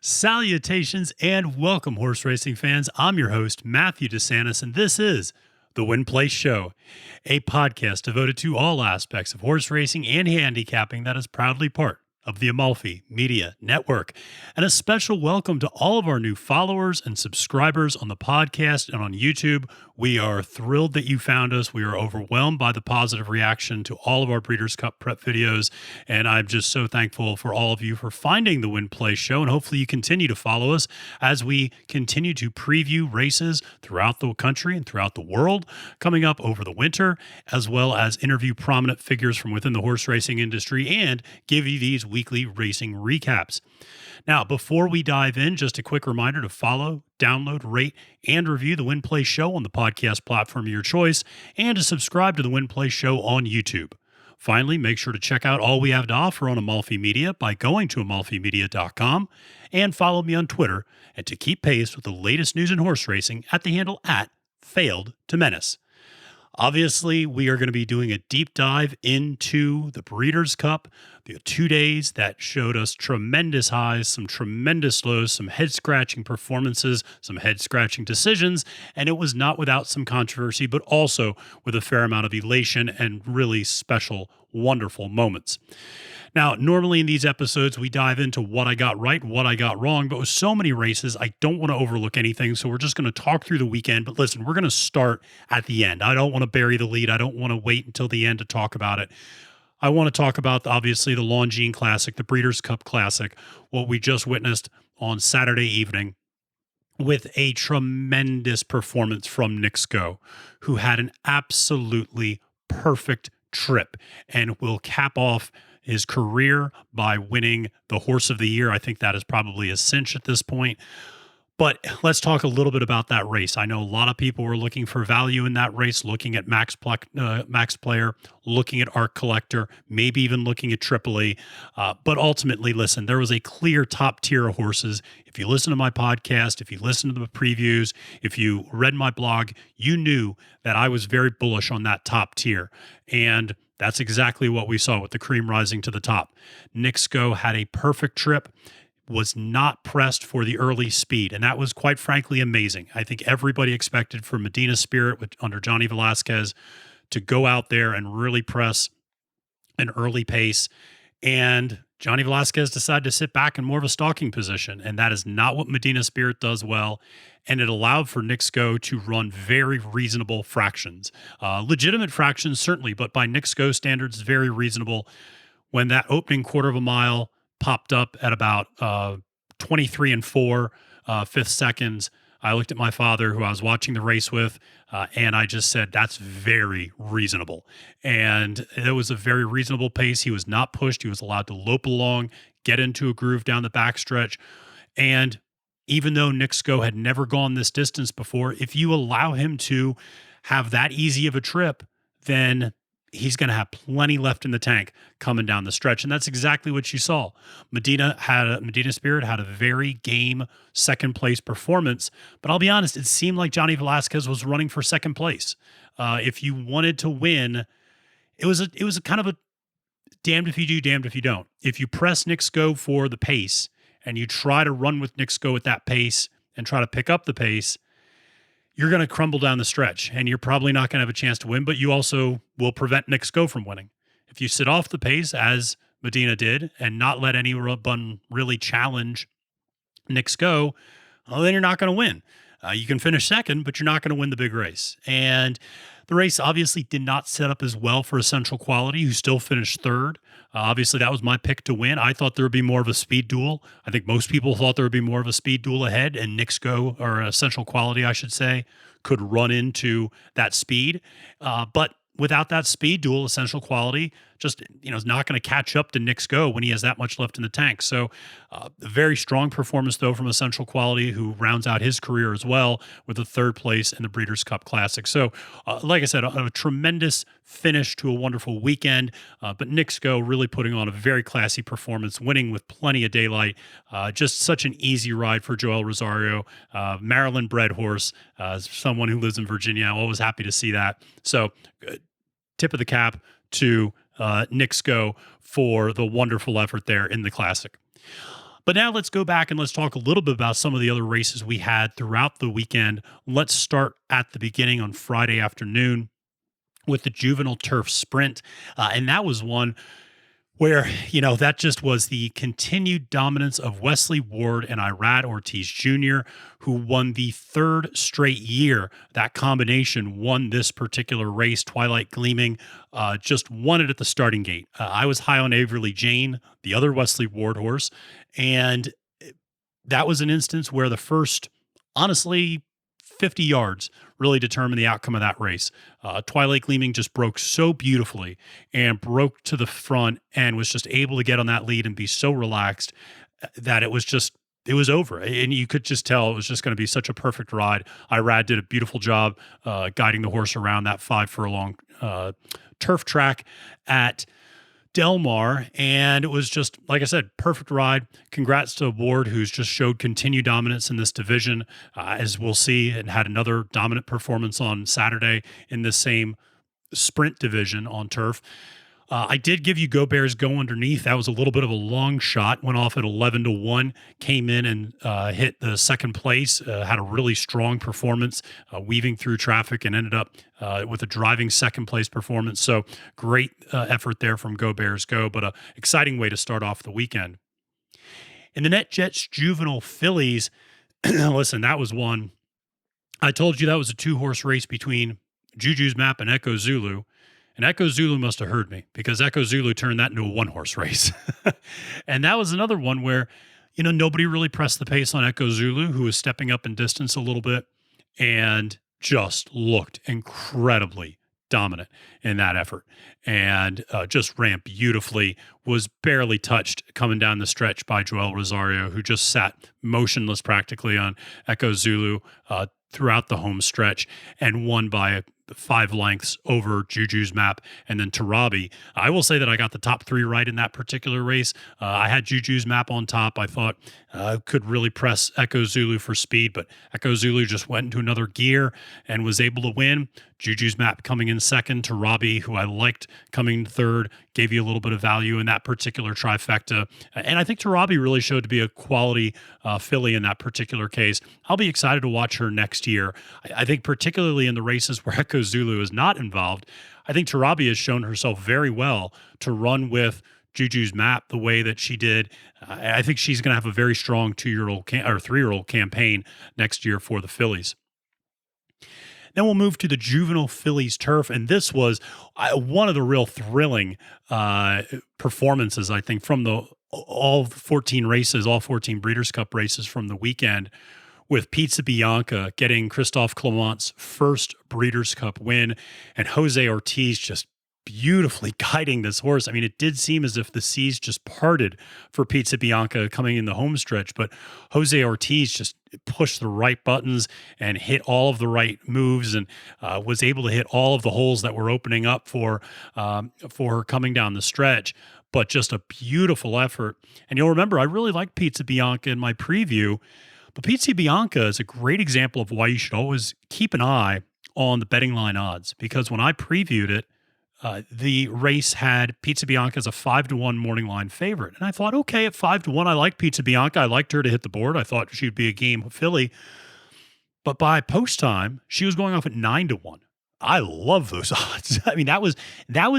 Salutations and welcome, horse racing fans. I'm your host, Matthew DeSantis, and this is the Win Place Show, a podcast devoted to all aspects of horse racing and handicapping that is proudly part of the Amalfi Media Network. And a special welcome to all of our new followers and subscribers on the podcast and on YouTube. We are thrilled that you found us. We are overwhelmed by the positive reaction to all of our Breeders' Cup prep videos. And I'm just so thankful for all of you for finding the Win Place Show. And hopefully you continue to follow us as we continue to preview races throughout the country and throughout the world coming up over the winter, as well as interview prominent figures from within the horse racing industry and give you these weekly racing recaps. Now, before we dive in, just a quick reminder to follow, download, rate, and review the Win Place Show on the podcast platform of your choice, and to subscribe to the Win Place Show on YouTube. Finally, make sure to check out all we have to offer on Amalfi Media by going to amalfimedia.com and follow me on Twitter and to keep pace with the latest news in horse racing at the handle @FailedToMenace. Obviously, we are going to be doing a deep dive into the Breeders' Cup, the 2 days that showed us tremendous highs, some tremendous lows, some head-scratching performances, some head-scratching decisions, and it was not without some controversy, but also with a fair amount of elation and really special, wonderful moments. Now, normally in these episodes, we dive into what I got right, what I got wrong, but with so many races, I don't want to overlook anything, so we're just going to talk through the weekend. But listen, we're going to start at the end. I don't want to bury the lead. I don't want to wait until the end to talk about it. I want to talk about, obviously, the Longines Classic, the Breeders' Cup Classic, what we just witnessed on Saturday evening with a tremendous performance from Nick Sko, who had an absolutely perfect trip and will cap off his career by winning the Horse of the Year. I think that is probably a cinch at this point. But let's talk a little bit about that race. I know a lot of people were looking for value in that race, looking at Max Player, looking at Arc Collector, maybe even looking at Tripoli. But ultimately, listen, there was a clear top tier of horses. If you listen to my podcast, if you listen to the previews, if you read my blog, you knew that I was very bullish on that top tier. And that's exactly what we saw with the cream rising to the top. Nick Sko had a perfect trip, was not pressed for the early speed, and that was quite frankly amazing. I think everybody expected for Medina Spirit under Johnny Velasquez to go out there and really press an early pace, and Johnny Velasquez decided to sit back in more of a stalking position, and that is not what Medina Spirit does well. And it allowed for Nick Sko to run very reasonable fractions. Legitimate fractions, certainly, but by Nick Sko standards, very reasonable. When that opening quarter of a mile popped up at about 23 and 4 fifth seconds, I looked at my father, who I was watching the race with, and I just said, that's very reasonable. And it was a very reasonable pace. He was not pushed. He was allowed to lope along, get into a groove down the backstretch. And even though Nick Sko had never gone this distance before, if you allow him to have that easy of a trip, then he's going to have plenty left in the tank coming down the stretch. And that's exactly what you saw. Medina Spirit had a very game second place performance, but I'll be honest, it seemed like Johnny Velasquez was running for second place. If you wanted to win, it was a kind of a damned if you do, damned if you don't. If you press Nick Sko for the pace and you try to run with Nick Sko at that pace and try to pick up the pace, you're going to crumble down the stretch, and you're probably not going to have a chance to win, but you also will prevent Nick Sko from winning. If you sit off the pace, as Medina did, and not let anyone really challenge Nick Sko, well, then you're not going to win. You can finish second, but you're not going to win the big race. And the race obviously did not set up as well for Essential Quality, who still finished third. Obviously, that was my pick to win. I thought there would be more of a speed duel. I think most people thought there would be more of a speed duel ahead, and Nick Sko, or Essential Quality, I should say, could run into that speed. But without that speed duel, Essential Quality just, is not going to catch up to Nick Sko when he has that much left in the tank. So a very strong performance, though, from Essential Quality, who rounds out his career as well with a third place in the Breeders' Cup Classic. So, like I said, a tremendous finish to a wonderful weekend, but Nick Sko really putting on a very classy performance, winning with plenty of daylight. Just such an easy ride for Joel Rosario, Maryland-bred horse, someone who lives in Virginia. I'm always happy to see that. So tip of the cap to Nick Sko for the wonderful effort there in the Classic. But now let's go back and let's talk a little bit about some of the other races we had throughout the weekend. Let's start at the beginning on Friday afternoon with the Juvenile Turf Sprint. And that was one where, that just was the continued dominance of Wesley Ward and Irad Ortiz Jr., who won the third straight year. That combination won this particular race. Twilight Gleaming just won it at the starting gate. I was high on Averly Jane, the other Wesley Ward horse, and that was an instance where the first, honestly, 50 yards really determined the outcome of that race. Twilight Gleaming just broke so beautifully and broke to the front and was just able to get on that lead and be so relaxed that it was over. And you could just tell it was just going to be such a perfect ride. Irad did a beautiful job guiding the horse around that 5 furlong turf track at Del Mar, and it was just, like I said, perfect ride. Congrats to Ward, who's just showed continued dominance in this division, as we'll see, and had another dominant performance on Saturday in the same sprint division on turf. I did give you Go Bears Go underneath. That was a little bit of a long shot. Went off at 11-1, came in and hit the second place, had a really strong performance, weaving through traffic, and ended up with a driving second place performance. So great effort there from Go Bears Go, but an exciting way to start off the weekend. In the NetJets Juvenile Fillies, listen, that was one. I told you that was a 2-horse race between Juju's Map and Echo Zulu. And Echo Zulu must have heard me, because Echo Zulu turned that into a 1-horse race. And that was another one where, nobody really pressed the pace on Echo Zulu, who was stepping up in distance a little bit and just looked incredibly dominant in that effort, and just ran beautifully, was barely touched coming down the stretch by Joel Rosario, who just sat motionless practically on Echo Zulu throughout the home stretch and won by 5 lengths over Juju's Map and then Tarabi. I will say that I got the top 3 right in that particular race. I had Juju's Map on top. I thought could really press Echo Zulu for speed, but Echo Zulu just went into another gear and was able to win. Juju's Map coming in second. Tarabi, who I liked, coming third, gave you a little bit of value in that particular trifecta. And I think Tarabi really showed to be a quality filly in that particular case. I'll be excited to watch her next year. I think particularly in the races where Echo Zulu is not involved, I think Tarabi has shown herself very well to run with Juju's Map the way that she did. I think she's going to have a very strong 2-year-old or 3-year-old campaign next year for the fillies. Then we'll move to the Juvenile Fillies Turf, and this was one of the real thrilling performances, I think, from all 14 races, all 14 Breeders' Cup races from the weekend, with Pizza Bianca getting Christophe Clement's first Breeders' Cup win, and Jose Ortiz just beautifully guiding this horse. I mean, it did seem as if the seas just parted for Pizza Bianca coming in the home stretch, but Jose Ortiz just pushed the right buttons and hit all of the right moves, and was able to hit all of the holes that were opening up for her coming down the stretch. But just a beautiful effort. And you'll remember, I really liked Pizza Bianca in my preview, but Pizza Bianca is a great example of why you should always keep an eye on the betting line odds, because when I previewed it, the race had Pizza Bianca as a 5-1 morning line favorite. And I thought, okay, at 5-1, I like Pizza Bianca. I liked her to hit the board. I thought she'd be a game filly. But by post time, she was going off at 9-1. I love those odds. I mean, that was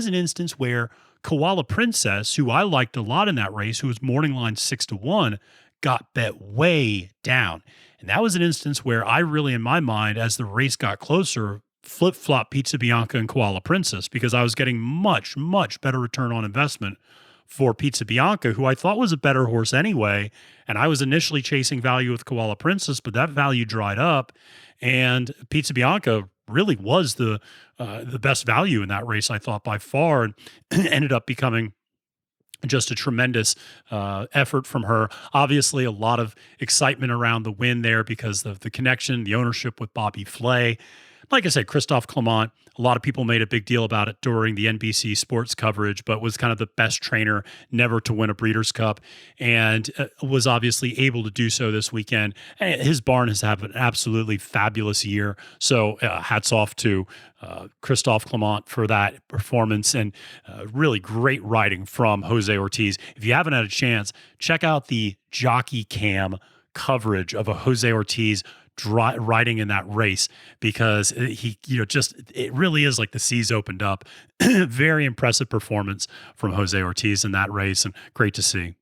an instance where Koala Princess, who I liked a lot in that race, who was morning line 6-1, got bet way down. And that was an instance where I really, in my mind, as the race got closer, flip-flop Pizza Bianca and Koala Princess, because I was getting much, much better return on investment for Pizza Bianca, who I thought was a better horse anyway. And I was initially chasing value with Koala Princess, but that value dried up, and Pizza Bianca really was the best value in that race, I thought, by far, and ended up becoming just a tremendous effort from her. Obviously, a lot of excitement around the win there because of the connection, the ownership with Bobby Flay. Like I said, Christophe Clement, a lot of people made a big deal about it during the NBC sports coverage, but was kind of the best trainer never to win a Breeders' Cup, and was obviously able to do so this weekend. And his barn has had an absolutely fabulous year. So hats off to Christophe Clement for that performance, and really great riding from Jose Ortiz. If you haven't had a chance, check out the Jockey Cam coverage of a Jose Ortiz riding in that race, because he, it really is like the seas opened up. Very impressive performance from Jose Ortiz in that race, and great to see.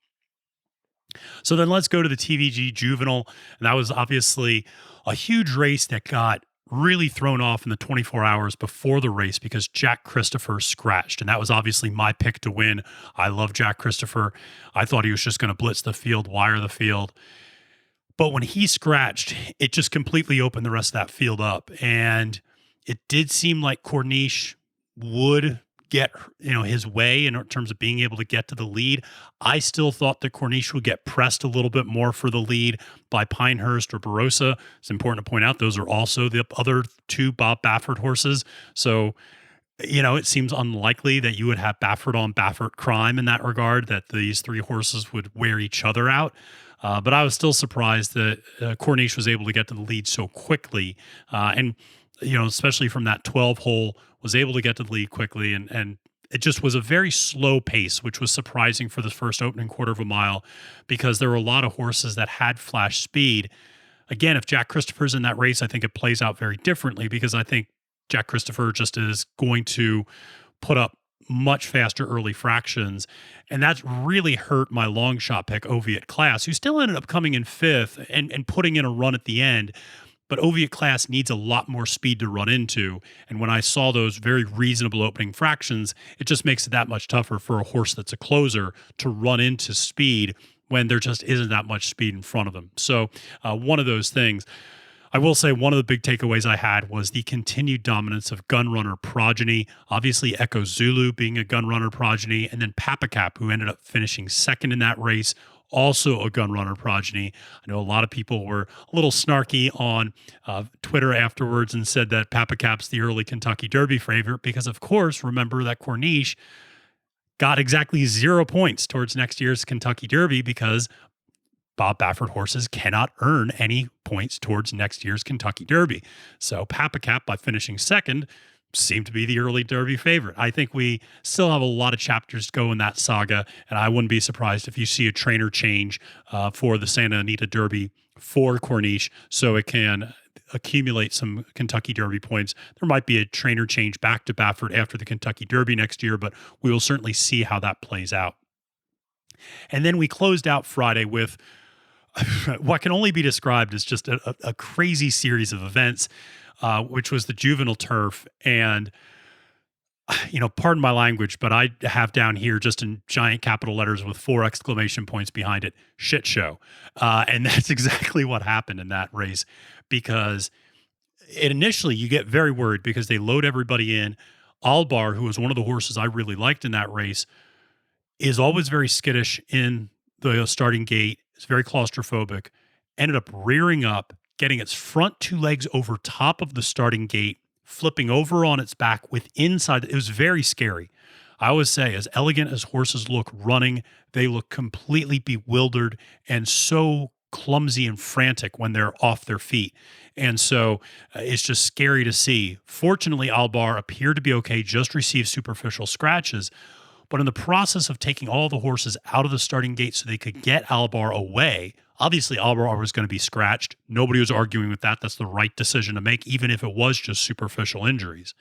So then let's go to the TVG Juvenile, and that was obviously a huge race that got really thrown off in the 24 hours before the race because Jack Christopher scratched, and that was obviously my pick to win. I love Jack Christopher. I thought he was just going to blitz the field, wire the field. But when he scratched, it just completely opened the rest of that field up. And it did seem like Corniche would get, his way in terms of being able to get to the lead. I still thought that Corniche would get pressed a little bit more for the lead by Pinehurst or Barossa. It's important to point out those are also the other two Bob Baffert horses. So, it seems unlikely that you would have Baffert on Baffert crime in that regard, that these three horses would wear each other out. But I was still surprised that Corniche was able to get to the lead so quickly. And especially from that 12 hole, was able to get to the lead quickly. And it just was a very slow pace, which was surprising for the first opening quarter of a mile, because there were a lot of horses that had flash speed. Again, if Jack Christopher's in that race, I think it plays out very differently, because I think Jack Christopher just is going to put up much faster early fractions. And that's really hurt my long shot pick, Oviatt Class, who still ended up coming in fifth and putting in a run at the end. But Oviatt Class needs a lot more speed to run into. And when I saw those very reasonable opening fractions, it just makes it that much tougher for a horse that's a closer to run into speed when there just isn't that much speed in front of them. So one of those things. I will say one of the big takeaways I had was the continued dominance of gun runner progeny. Obviously, Echo Zulu being a gun runner progeny, and then Papacap, who ended up finishing second in that race, also a gun runner progeny. I know a lot of people were a little snarky on Twitter afterwards and said that Papacap's the early Kentucky Derby favorite because, of course, remember that Corniche got exactly 0 points towards next year's Kentucky Derby because Bob Baffert horses cannot earn any points towards next year's Kentucky Derby. So Papacap, by finishing second, seemed to be the early Derby favorite. I think we still have a lot of chapters to go in that saga, and I wouldn't be surprised if you see a trainer change for the Santa Anita Derby for Corniche so it can accumulate some Kentucky Derby points. There might be a trainer change back to Baffert after the Kentucky Derby next year, but we will certainly see how that plays out. And then we closed out Friday with what can only be described as just a crazy series of events, which was the Juvenile Turf. And, pardon my language, but I have down here just in giant capital letters with 4 exclamation points behind it, shit show. And that's exactly what happened in that race, because initially you get very worried because they load everybody in. Albar, who was one of the horses I really liked in that race, is always very skittish in the starting gate. It's very claustrophobic, ended up rearing up, getting its front 2 legs over top of the starting gate, flipping over on its back with inside. It was very scary. I always say, as elegant as horses look running, they look completely bewildered and so clumsy and frantic when they're off their feet. And so it's just scary to see. Fortunately, Albar appeared to be okay, just received superficial scratches. But in the process of taking all the horses out of the starting gate so they could get Albar away, obviously Albar was going to be scratched. Nobody was arguing with that. That's the right decision to make, even if it was just superficial injuries.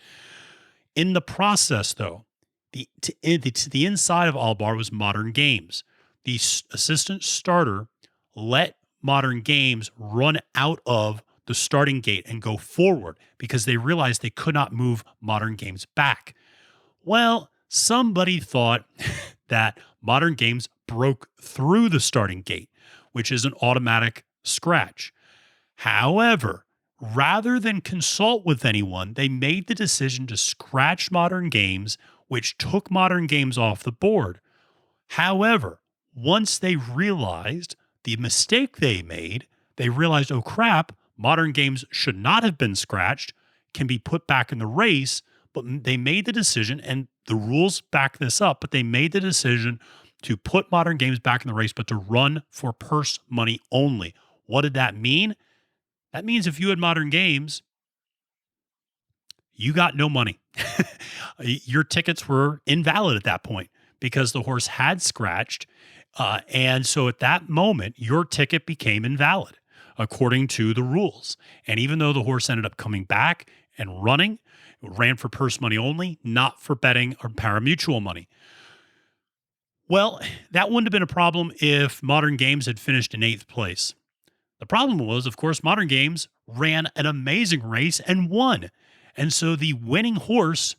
In the process, though, to the inside of Albar was Modern Games. The assistant starter let Modern Games run out of the starting gate and go forward because they realized they could not move Modern Games back. Well, somebody thought that Modern Games broke through the starting gate, which is an automatic scratch. However, rather than consult with anyone, they made the decision to scratch Modern Games, which took Modern Games off the board. However, once they realized the mistake they made, they realized, oh crap, Modern Games should not have been scratched, can be put back in the race, but they made the decision, and the rules back this up, but they made the decision to put Modern Games back in the race, but to run for purse money only. What did that mean? That means if you had Modern Games, you got no money. Your tickets were invalid at that point because the horse had scratched. And so at that moment, your ticket became invalid according to the rules. And even though the horse ended up coming back and running, it ran for purse money only, not for betting or parimutuel money. Well, that wouldn't have been a problem if Modern Games had finished in 8th place. The problem was, of course, Modern Games ran an amazing race and won. And so the winning horse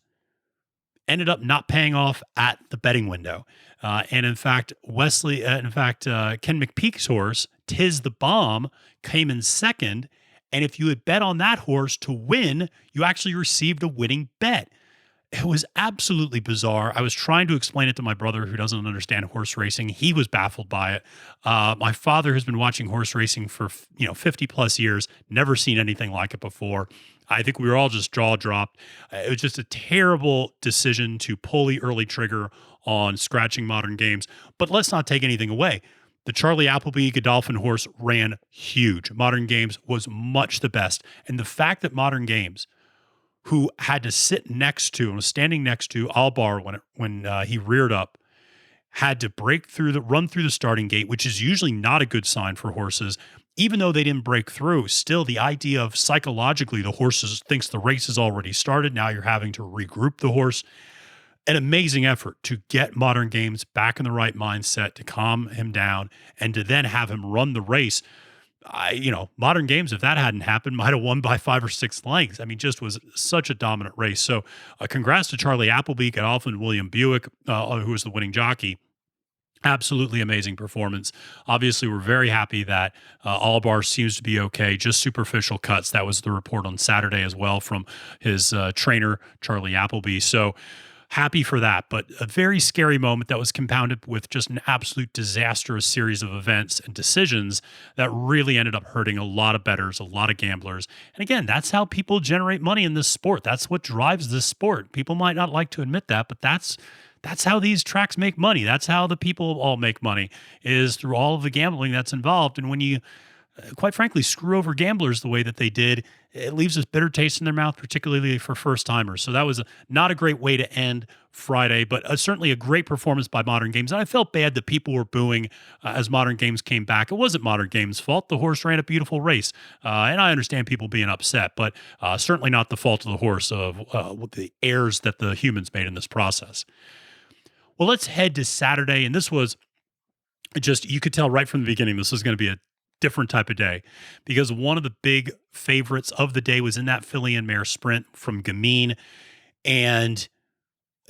ended up not paying off at the betting window. And in fact, Ken McPeak's horse, Tis the Bomb, came in second. And if you had bet on that horse to win, you actually received a winning bet. It was absolutely bizarre. I was trying to explain it to my brother who doesn't understand horse racing. He was baffled by it. My father has been watching horse racing for 50 plus years, never seen anything like it before. I think we were all just jaw dropped. It was just a terrible decision to pull the early trigger on scratching Modern Games. But let's not take anything away. The Charlie Appleby Godolphin horse ran huge. Modern Games was much the best. And the fact that Modern Games, who had to sit next to and was standing next to Albar when he reared up, had to run through the starting gate, which is usually not a good sign for horses. Even though they didn't break through, still the idea of psychologically the horse thinks the race has already started. Now you're having to regroup the horse. An amazing effort to get Modern Games back in the right mindset, to calm him down, and to then have him run the race. Modern Games, if that hadn't happened, might have won by 5 or 6 lengths. I mean, just was such a dominant race. So congrats to Charlie Appleby, Godolphin, William Buick, who was the winning jockey. Absolutely amazing performance. Obviously, we're very happy that Albar seems to be okay. Just superficial cuts. That was the report on Saturday as well from his trainer, Charlie Appleby. So happy for that, but a very scary moment that was compounded with just an absolute disastrous series of events and decisions that really ended up hurting a lot of bettors, a lot of gamblers. And again, that's how people generate money in this sport. That's what drives this sport. People might not like to admit that, but that's how these tracks make money. That's how the people all make money, is through all of the gambling that's involved. And when you, quite frankly, screw over gamblers the way that they did, it leaves this bitter taste in their mouth, particularly for first-timers. So that was not a great way to end Friday, but certainly a great performance by Modern Games. And I felt bad that people were booing as Modern Games came back. It wasn't Modern Games' fault. The horse ran a beautiful race. And I understand people being upset, but certainly not the fault of the horse, of the errors that the humans made in this process. Well, let's head to Saturday. And this was just, you could tell right from the beginning, this was going to be a different type of day, because one of the big favorites of the day was in that filly and mare sprint from Gamine. And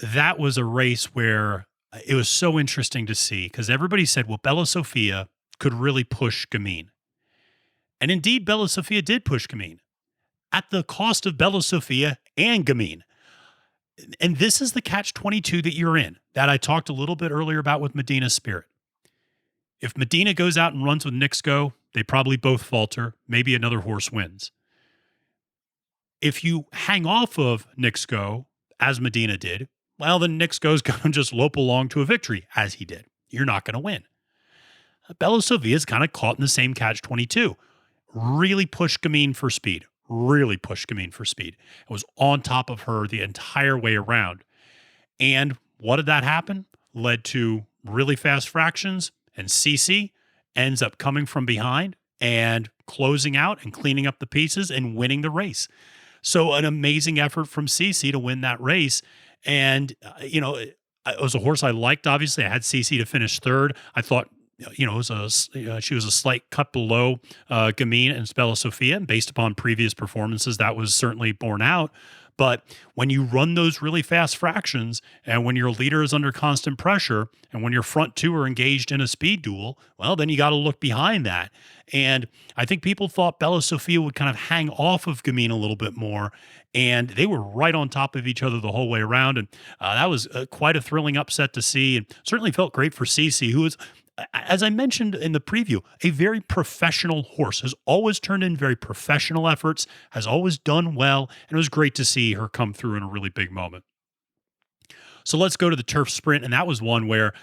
that was a race where it was so interesting to see, because everybody said, well, Bella Sofia could really push Gamine. And indeed, Bella Sofia did push Gamine at the cost of Bella Sofia and Gamine. And this is the catch-22 that you're in, that I talked a little bit earlier about with Medina Spirit. If Medina goes out and runs with Nixco, they probably both falter. Maybe another horse wins. If you hang off of Nixco, as Medina did, well, then Nixco's going to just lope along to a victory, as he did. You're not going to win. Bella Sofia is kind of caught in the same catch-22. Really pushed Gamine for speed. It was on top of her the entire way around. And what did that happen? Led to really fast fractions, and Cece ends up coming from behind and closing out and cleaning up the pieces and winning the race. So an amazing effort from Cece to win that race. And, it was a horse I liked, obviously. I had Cece to finish third. I thought, she was a slight cut below Gamine and Bella Sofia, and based upon previous performances, that was certainly borne out. But when you run those really fast fractions, and when your leader is under constant pressure, and when your front two are engaged in a speed duel, well, then you got to look behind that. And I think people thought Bella Sofia would kind of hang off of Gamine a little bit more, and they were right on top of each other the whole way around. And that was quite a thrilling upset to see, and certainly felt great for Cece, who was as I mentioned in the preview, a very professional horse, has always turned in very professional efforts, has always done well, and it was great to see her come through in a really big moment. So let's go to the turf sprint, and that was one where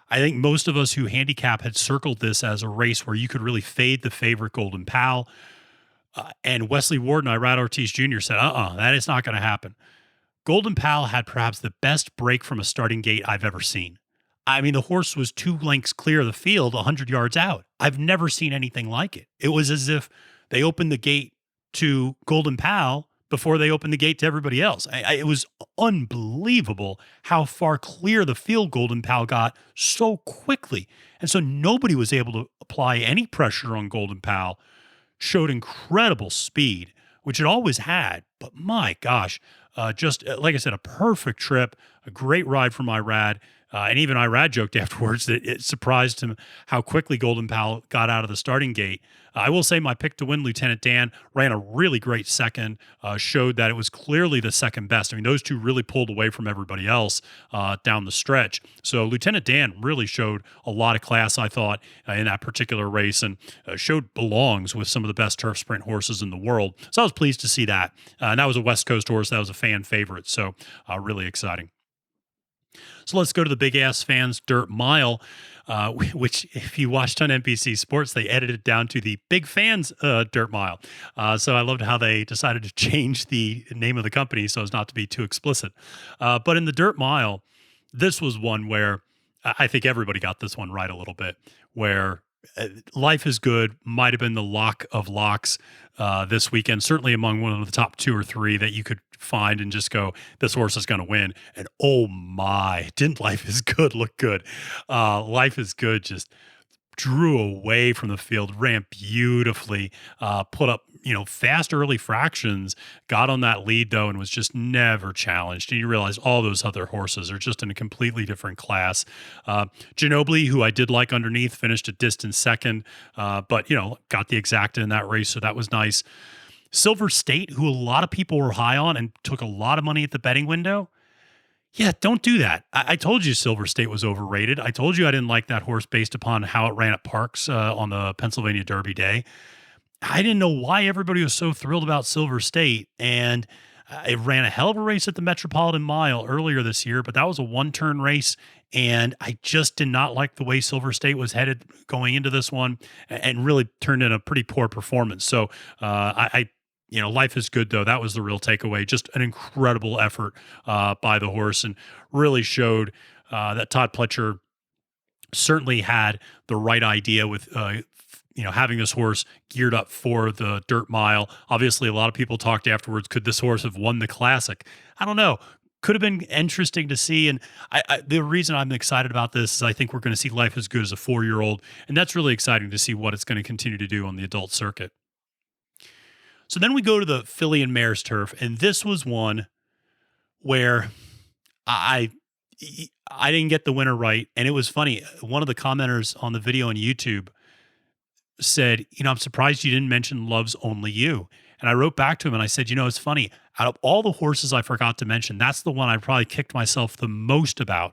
I think most of us who handicap had circled this as a race where you could really fade the favorite Golden Pal. And Wesley Ward and Irad Ortiz Jr. said, that is not going to happen. Golden Pal had perhaps the best break from a starting gate I've ever seen. I mean, the horse was 2 lengths clear of the field, 100 yards out. I've never seen anything like it. It was as if they opened the gate to Golden Pal before they opened the gate to everybody else. It was unbelievable how far clear the field Golden Pal got so quickly. And so nobody was able to apply any pressure on Golden Pal. Showed incredible speed, which it always had. But my gosh, just like I said, a perfect trip, a great ride from Irad. And even Irad joked afterwards that it surprised him how quickly Golden Pal got out of the starting gate. I will say my pick to win, Lieutenant Dan, ran a really great second, showed that it was clearly the second best. I mean, those two really pulled away from everybody else down the stretch. So Lieutenant Dan really showed a lot of class, I thought, in that particular race, and showed belongs with some of the best turf sprint horses in the world. So I was pleased to see that. And that was a West Coast horse. That was a fan favorite. So really exciting. So let's go to the Big Ass Fans Dirt Mile, which if you watched on NBC Sports, they edited down to the Big Fans Dirt Mile. So I loved how they decided to change the name of the company so as not to be too explicit. But in the Dirt Mile, this was one where I think everybody got this one right a little bit, where Life is Good might have been the lock of locks this weekend, certainly among one of the top 2 or 3 that you could find and just go, this horse is going to win. And oh my, didn't Life is Good look good? Life is Good just drew away from the field, ran beautifully, put up, fast early fractions, got on that lead though, and was just never challenged. And you realize all those other horses are just in a completely different class. Ginobili, who I did like underneath, finished a distant second, but, got the exacta in that race. So that was nice. Silver State, who a lot of people were high on and took a lot of money at the betting window. Yeah, don't do that. I told you Silver State was overrated. I told you I didn't like that horse based upon how it ran at Parks on the Pennsylvania Derby day. I didn't know why everybody was so thrilled about Silver State, and it ran a hell of a race at the Metropolitan Mile earlier this year, but that was a one-turn race, and I just did not like the way Silver State was headed going into this one, and really turned in a pretty poor performance. So Life is Good, though. That was the real takeaway. Just an incredible effort by the horse, and really showed that Todd Pletcher certainly had the right idea with having this horse geared up for the Dirt Mile. Obviously, a lot of people talked afterwards, could this horse have won the Classic? I don't know. Could have been interesting to see. And the reason I'm excited about this is I think we're going to see Life is Good as a 4-year-old. And that's really exciting to see what it's going to continue to do on the adult circuit. So then we go to the Filly and Mare's Turf. And this was one where I didn't get the winner right. And it was funny. One of the commenters on the video on YouTube said, I'm surprised you didn't mention Love's Only You. And I wrote back to him and I said, it's funny. Out of all the horses I forgot to mention, that's the one I probably kicked myself the most about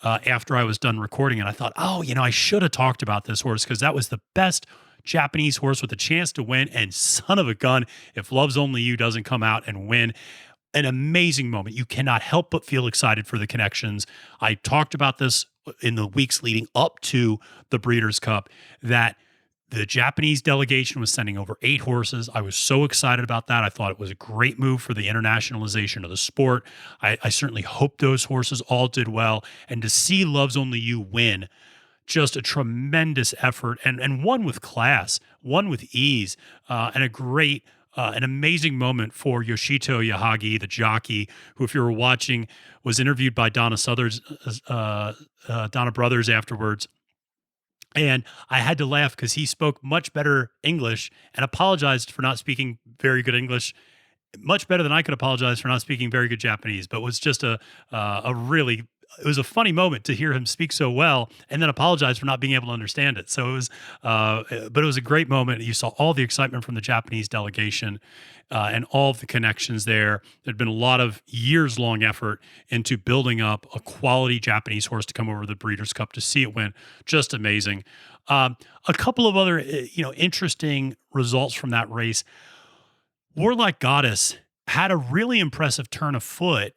after I was done recording. And I thought, I should have talked about this horse because that was the best Japanese horse with a chance to win. And son of a gun, if Love's Only You doesn't come out and win, an amazing moment. You cannot help but feel excited for the connections. I talked about this in the weeks leading up to the Breeders' Cup, that the Japanese delegation was sending over 8 horses. I was so excited about that. I thought it was a great move for the internationalization of the sport. I certainly hope those horses all did well. And to see Love's Only You win, just a tremendous effort, and one with class, one with ease, and a great, an amazing moment for Yoshito Yahagi, the jockey, who, if you were watching, was interviewed by Donna Brothers afterwards. And I had to laugh because he spoke much better English and apologized for not speaking very good English, much better than I could apologize for not speaking very good Japanese, but was just a really was a funny moment to hear him speak so well and then apologize for not being able to understand it. So it was, but it was a great moment. You saw all the excitement from the Japanese delegation and all of the connections there. There'd been a lot of years long effort into building up a quality Japanese horse to come over the Breeders' Cup. To see it win, just amazing. A couple of other, interesting results from that race. Warlike Goddess had a really impressive turn of foot,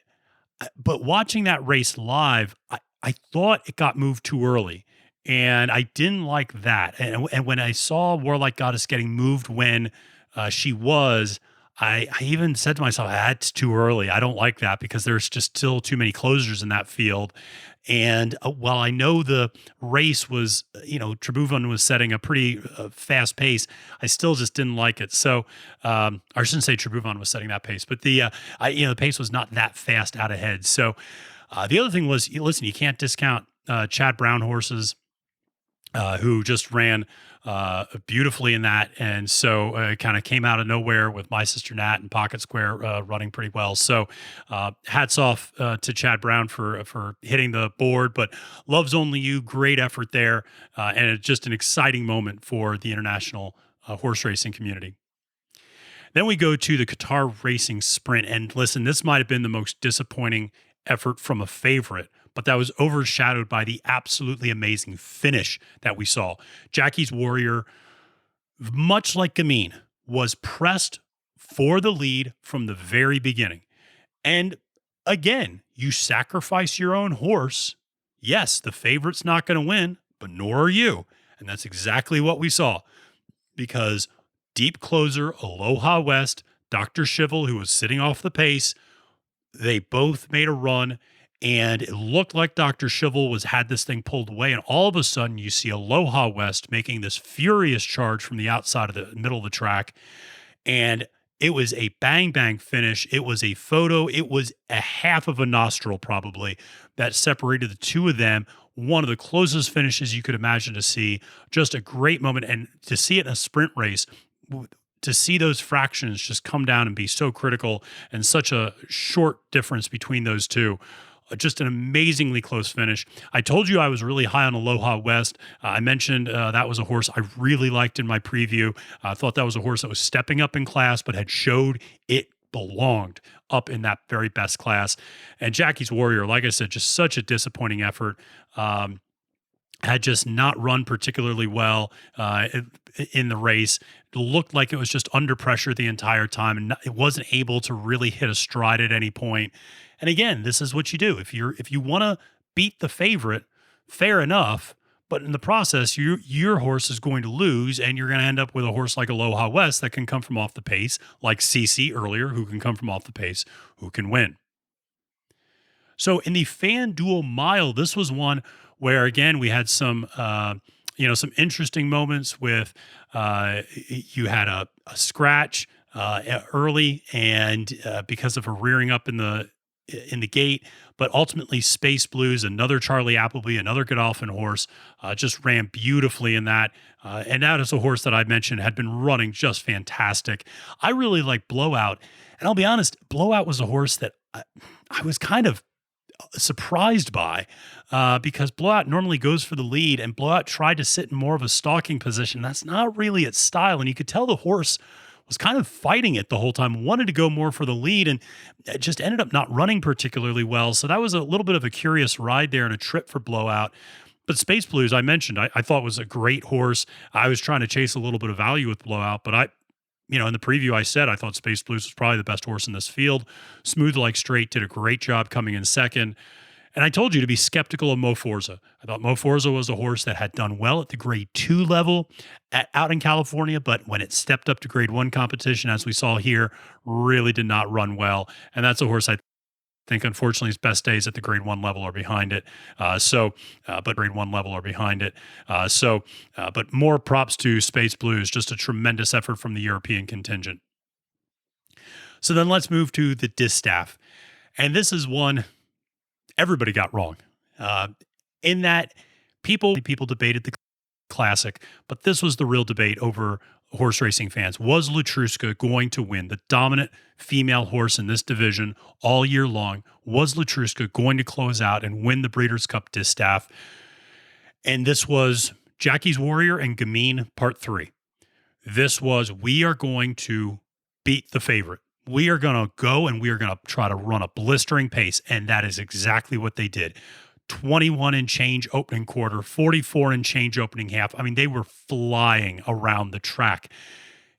but watching that race live, I thought it got moved too early, and I didn't like that. And when I saw Warlike Goddess getting moved when she was, I even said to myself, that's too early. I don't like that because there's just still too many closers in that field. And while I know the race was, Trabuzon was setting a pretty fast pace, I still just didn't like it. So, I shouldn't say Trabuzon was setting that pace, but the pace was not that fast out ahead. So, the other thing was, listen, you can't discount Chad Brown horses who just ran beautifully in that. And so it kind of came out of nowhere with My Sister Nat and Pocket Square running pretty well. So hats off to Chad Brown for hitting the board, but Love's Only You, great effort there. And it's just an exciting moment for the international horse racing community. Then we go to the Qatar Racing Sprint. And listen, this might have been the most disappointing effort from a favorite, but that was overshadowed by the absolutely amazing finish that we saw. Jackie's Warrior, much like Gamine, was pressed for the lead from the very beginning. And again, you sacrifice your own horse. Yes, the favorite's not going to win, but nor are you. And that's exactly what we saw, because deep closer, Aloha West, Dr. Shivel, who was sitting off the pace, they both made a run. And it looked like Dr. Shivel had this thing pulled away. And all of a sudden, you see Aloha West making this furious charge from the outside of the middle of the track. And it was a bang, bang finish. It was a photo. It was a half of a nostril, probably, that separated the two of them. One of the closest finishes you could imagine to see. Just a great moment. And to see it in a sprint race, to see those fractions just come down and be so critical and such a short difference between those two. Just an amazingly close finish. I told you I was really high on Aloha West. I mentioned that was a horse I really liked in my preview. I thought that was a horse that was stepping up in class, but had showed it belonged up in that very best class. And Jackie's Warrior, like I said, just such a disappointing effort. Had just not run particularly well in the race. It looked like it was just under pressure the entire time, and it wasn't able to really hit a stride at any point. And again, this is what you do. If you want to beat the favorite, fair enough, but in the process, your horse is going to lose, and you're going to end up with a horse like Aloha West that can come from off the pace, like CC earlier, who can come from off the pace, who can win. So in the FanDuel Mile, this was one where, again, we had some interesting moments with you had a scratch early, and because of a rearing up in the gate, but ultimately Space Blues, another Charlie Appleby, another Godolphin horse, just ran beautifully in that. And that is a horse that I mentioned had been running just fantastic. I really like Blowout. And I'll be honest, Blowout was a horse that I was kind of surprised by because Blowout normally goes for the lead, and Blowout tried to sit in more of a stalking position. That's not really its style. And you could tell the horse was kind of fighting it the whole time, wanted to go more for the lead, and it just ended up not running particularly well. So that was a little bit of a curious ride there and a trip for Blowout. But Space Blues, I mentioned, I thought was a great horse. I was trying to chase a little bit of value with Blowout, but in the preview I said I thought Space Blues was probably the best horse in this field. Smooth Like Straight did a great job coming in second. And I told you to be skeptical of Mo Forza. I thought Mo Forza was a horse that had done well at the grade 2 level out in California, but when it stepped up to grade 1 competition, as we saw here, really did not run well. And that's a horse I think, unfortunately, his best days at the grade 1 level are behind it. But grade 1 level are behind it. But more props to Space Blues, just a tremendous effort from the European contingent. So then let's move to the Distaff. And this is one everybody got wrong in that people debated the Classic, but this was the real debate over horse racing fans. Was Latruska going to win, the dominant female horse in this division all year long? Was Latruska going to close out and win the Breeders' Cup Distaff? And this was Jackie's Warrior and Gamine Part 3. This was, we are going to beat the favorite. We are going to go and we are going to try to run a blistering pace. And that is exactly what they did. 21 and change opening quarter, 44 and change opening half. I mean, they were flying around the track.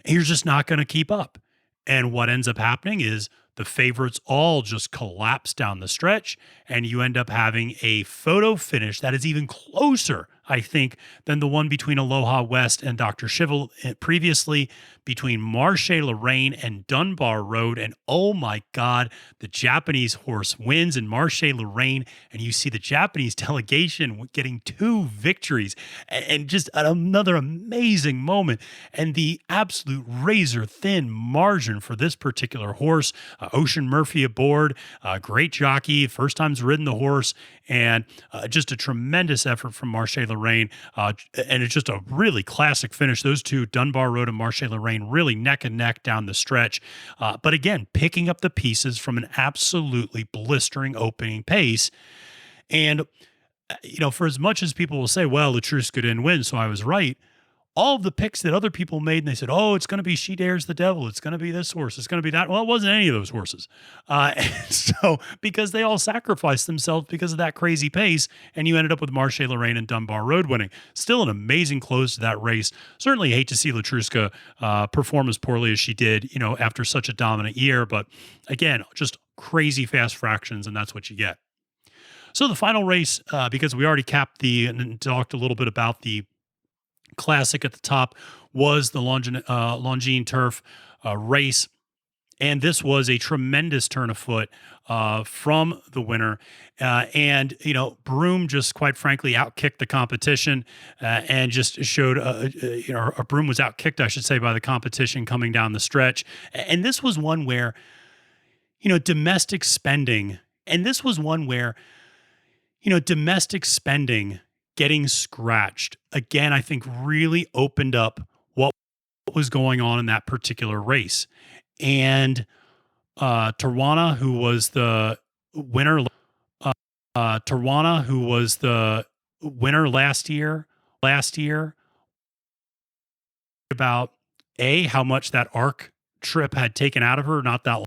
And you're just not going to keep up. And what ends up happening is the favorites all just collapse down the stretch, and you end up having a photo finish that is even closer, I think, than the one between Aloha West and Dr. Shivel previously, between Marche Lorraine and Dunbar Road. And oh my God, the Japanese horse wins in Marche Lorraine, and you see the Japanese delegation getting 2 victories and just another amazing moment. And the absolute razor thin margin for this particular horse. Ocean Murphy aboard, great jockey, first time's ridden the horse, and just a tremendous effort from Marche Lorraine. And it's just a really classic finish. Those two, Dunbar Road and Marche Lorraine, really neck and neck down the stretch. But again, picking up the pieces from an absolutely blistering opening pace. And, for as much as people will say, well, Latruska didn't win, so I was right. All of the picks that other people made, and they said, oh, it's going to be She Dares the Devil. It's going to be this horse. It's going to be that. Well, it wasn't any of those horses. Because they all sacrificed themselves because of that crazy pace, and you ended up with Marche Lorraine and Dunbar Road winning. Still an amazing close to that race. Certainly hate to see Latruska perform as poorly as she did, after such a dominant year. But again, just crazy fast fractions, and that's what you get. So the final race, because we already capped and talked a little bit about the Classic at the top, was the Longines Turf race. And this was a tremendous turn of foot from the winner. And Broome just quite frankly outkicked the competition and just showed, Broome was outkicked, I should say, by the competition coming down the stretch. And this was one where, domestic spending getting scratched, again, I think really opened up what was going on in that particular race. And Tawana, who was the winner last year, about how much that ARC trip had taken out of her, not that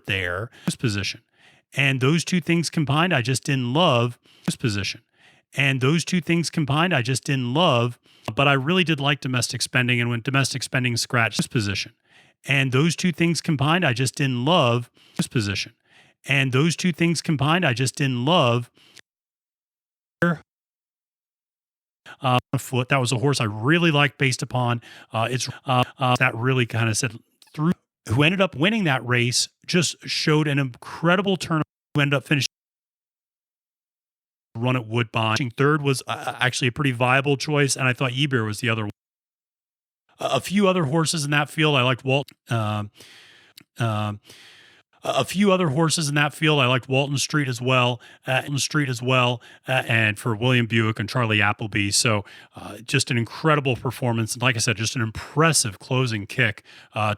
there, position. And those two things combined, I just didn't love this position. But I really did like domestic spending. And when domestic spending scratched this position, and those two things combined, I just didn't love this position. Foot. That was a horse I really liked based upon that really kind of said through. Who ended up winning that race, just showed an incredible turn. Who ended up finishing run at Woodbine. Third was actually a pretty viable choice, and I thought Eber was the other one. A few other horses in that field, I liked Walton Street as well, and for William Buick and Charlie Appleby. So just an incredible performance. And like I said, just an impressive closing kick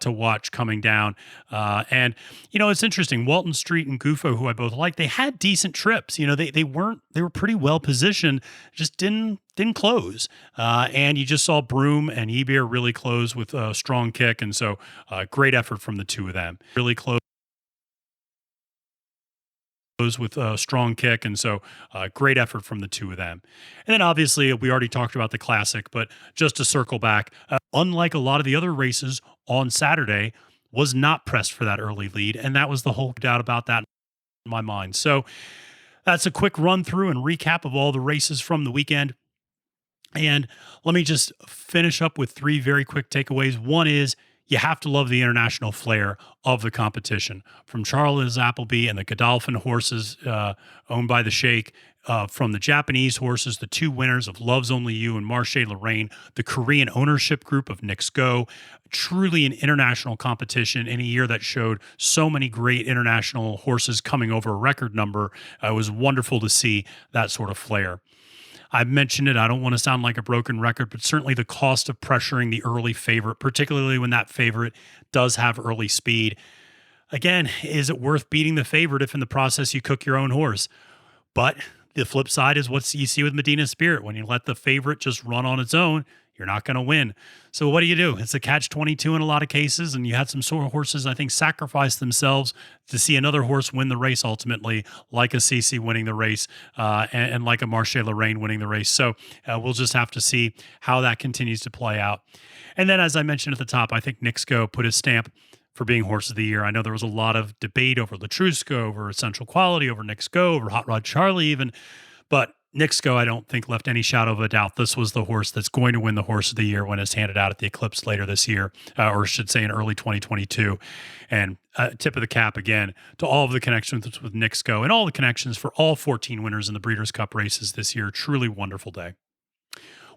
to watch coming down. And it's interesting. Walton Street and Gufo, who I both like, they had decent trips. They were pretty well positioned, just didn't close. And you just saw Broome and Eber really close with a strong kick. And so great effort from the two of them. Really close with a strong kick, and so great effort from the two of them. And then obviously we already talked about the Classic, but just to circle back, unlike a lot of the other races on Saturday, was not pressed for that early lead, and that was the whole doubt about that in my mind. So that's a quick run through and recap of all the races from the weekend. And let me just finish up with 3 very quick takeaways. One is, you have to love the international flair of the competition, from Charles Appleby and the Godolphin horses owned by the Sheikh from the Japanese horses, the two winners of Love's Only You and Marche Lorraine, the Korean ownership group of Knicks Go. Truly an international competition in a year that showed so many great international horses coming over a record number. It was wonderful to see that sort of flair. I've mentioned it. I don't want to sound like a broken record, but certainly the cost of pressuring the early favorite, particularly when that favorite does have early speed. Again, is it worth beating the favorite if in the process you cook your own horse? But the flip side is what you see with Medina Spirit. When you let the favorite just run on its own, you're not going to win. So what do? It's a catch-22 in a lot of cases, and you had some sort of horses, I think, sacrifice themselves to see another horse win the race ultimately, like a CC winning the race and like a Marche Lorraine winning the race. So we'll just have to see how that continues to play out. And then, as I mentioned at the top, I think Knicks Go put his stamp for being Horse of the Year. I know there was a lot of debate over Latrusco, over Essential Quality, over Knicks Go, over Hot Rod Charlie even, but Knicks Go, I don't think left any shadow of a doubt. This was the horse that's going to win the Horse of the Year when it's handed out at the Eclipse later this year, or I should say in early 2022. And tip of the cap again to all of the connections with Knicks Go and all the connections for all 14 winners in the Breeders' Cup races this year. Truly wonderful day.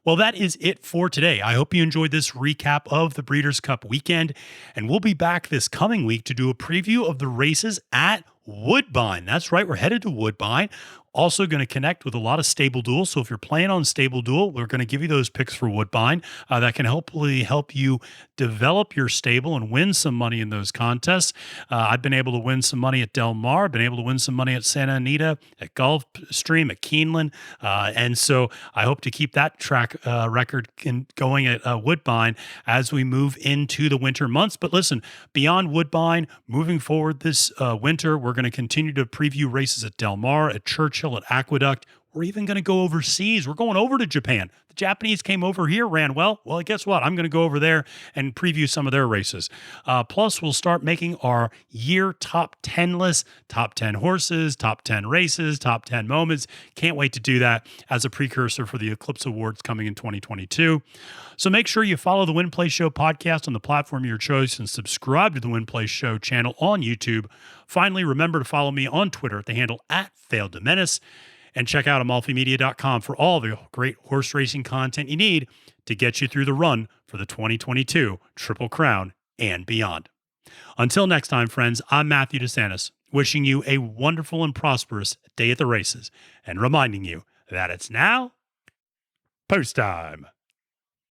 Well, that is it for today. I hope you enjoyed this recap of the Breeders' Cup weekend, and we'll be back this coming week to do a preview of the races at Woodbine. That's right, we're headed to Woodbine. Also going to connect with a lot of stable duels. So if you're playing on stable duel, we're going to give you those picks for Woodbine that can hopefully help you develop your stable and win some money in those contests. I've been able to win some money at Del Mar, been able to win some money at Santa Anita, at Gulfstream, at Keeneland. And so I hope to keep that track record going at Woodbine as we move into the winter months. But listen, beyond Woodbine, moving forward this winter, we're going to continue to preview races at Del Mar, at Churchill, at Aqueduct. We're even going to go overseas. We're going over to Japan. The Japanese came over here, ran well. Well, guess what? I'm going to go over there and preview some of their races. Plus, we'll start making our year top 10 list, top 10 horses, top 10 races, top 10 moments. Can't wait to do that as a precursor for the Eclipse Awards coming in 2022. So make sure you follow the Win Play Show podcast on the platform of your choice and subscribe to the Win Play Show channel on YouTube. Finally, remember to follow me on Twitter at the handle @FailDeMenace. And check out amalfimedia.com for all the great horse racing content you need to get you through the run for the 2022 Triple Crown and beyond. Until next time, friends, I'm Matthew DeSantis, wishing you a wonderful and prosperous day at the races and reminding you that it's now post time.